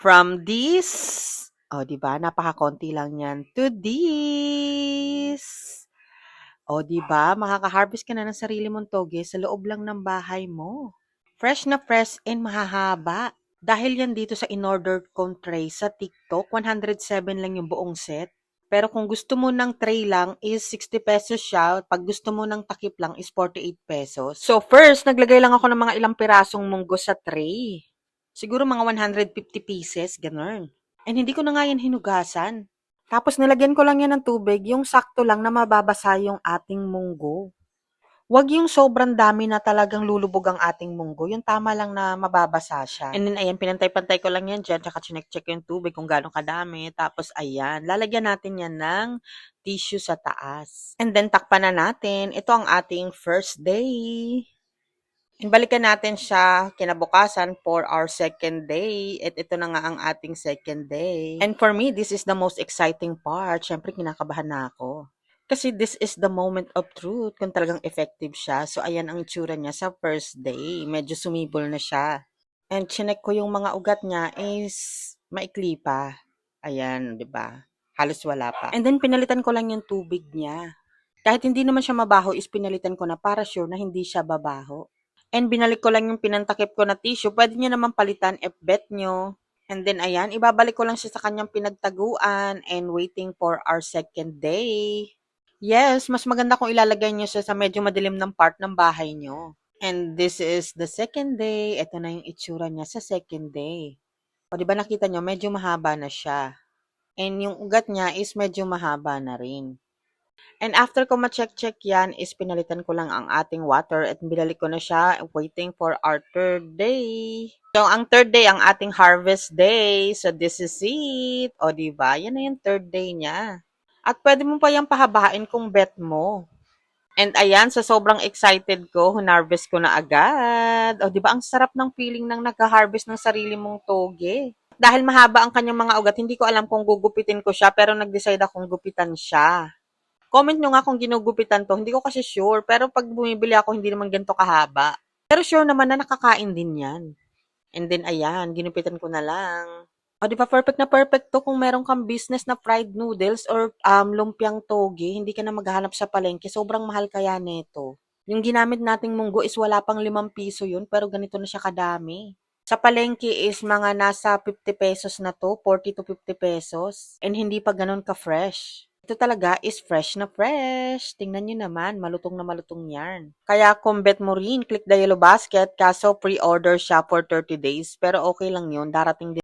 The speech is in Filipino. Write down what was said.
From this, oh, 'di ba, napakakonti lang 'yan, to this. Oh, 'di ba, makaka-harvest ka na ng sarili mong toge sa loob lang ng bahay mo. Fresh na fresh and mahahaba. Dahil yan dito sa in-order kong tray sa TikTok, 107 lang yung buong set. Pero kung gusto mo ng tray lang is 60 pesos siya. Pag gusto mo ng takip lang is 48 pesos. So first, naglagay lang ako ng mga ilang pirasong munggo sa tray. Siguro mga 150 pieces, ganun. And hindi ko na nga yan hinugasan. Tapos nilagyan ko lang yan ng tubig, yung sakto lang na mababasa yung ating munggo. Wag yung sobrang dami na talagang lulubog ang ating munggo, yung tama lang na mababasa siya. And then ayan, pinantay-pantay ko lang yan dyan, tsaka chinek-check yung tubig kung gaano kadami. Tapos ayan, lalagyan natin yan ng tissue sa taas. And then takpan na natin. Ito ang ating first day. And balikan natin siya kinabukasan for our second day. At ito na nga ang ating second day. And for me, this is the most exciting part. Syempre, kinakabahan na ako. Kasi this is the moment of truth kung talagang effective siya. So, ayan ang itsura niya sa first day. Medyo sumibol na siya. And chinek ko yung mga ugat niya is maikli pa. Ayan, di ba? Halos wala pa. And then, pinalitan ko lang yung tubig niya. Kahit hindi naman siya mabaho, is pinalitan ko na para sure na hindi siya babaho. And binalik ko lang yung pinantakip ko na tissue. Pwede nyo naman palitan if bet nyo. And then, ayan, ibabalik ko lang siya sa kanyang pinagtaguan and waiting for our second day. Yes, mas maganda kung ilalagay nyo siya sa medyo madilim ng part ng bahay nyo. And this is the second day. Ito na yung itsura niya sa second day. O, di ba nakita nyo, medyo mahaba na siya. And yung ugat niya is medyo mahaba na rin. And after ko ma-check-check yan, is pinalitan ko lang ang ating water at binalik ko na siya waiting for our third day. So, ang third day, ang ating harvest day. So, this is it. O, diba? Yan na yung third day niya. At pwede mo pa yung pahabain kung bet mo. And ayan, sa sobrang excited ko, hunarvest ko na agad. O, diba? Ang sarap ng feeling ng nagka-harvest ng sarili mong toge. Dahil mahaba ang kanyang mga ugat, hindi ko alam kung gugupitin ko siya, pero nag-decide akong gupitan siya. Comment nyo nga kung ginugupitan to. Hindi ko kasi sure. Pero pag bumibili ako, hindi naman ganito kahaba. Pero sure naman na nakakain din yan. And then, ayan, ginupitan ko na lang. O, di ba perfect na perfect to kung meron kang business na fried noodles or lumpiang toge, hindi ka na maghahanap sa palengke. Sobrang mahal kaya nito. Yung ginamit nating munggo is wala pang 5 piso yun, pero ganito na siya kadami. Sa palengke is mga nasa 50 pesos na to, 40 to 50 pesos. And hindi pa ganun ka-fresh. Ito talaga is fresh na fresh. Tingnan nyo naman, malutong na malutong yan. Kaya kung bet mo rin, click the yellow basket, kaso pre-order siya for 30 days. Pero okay lang yun, darating din.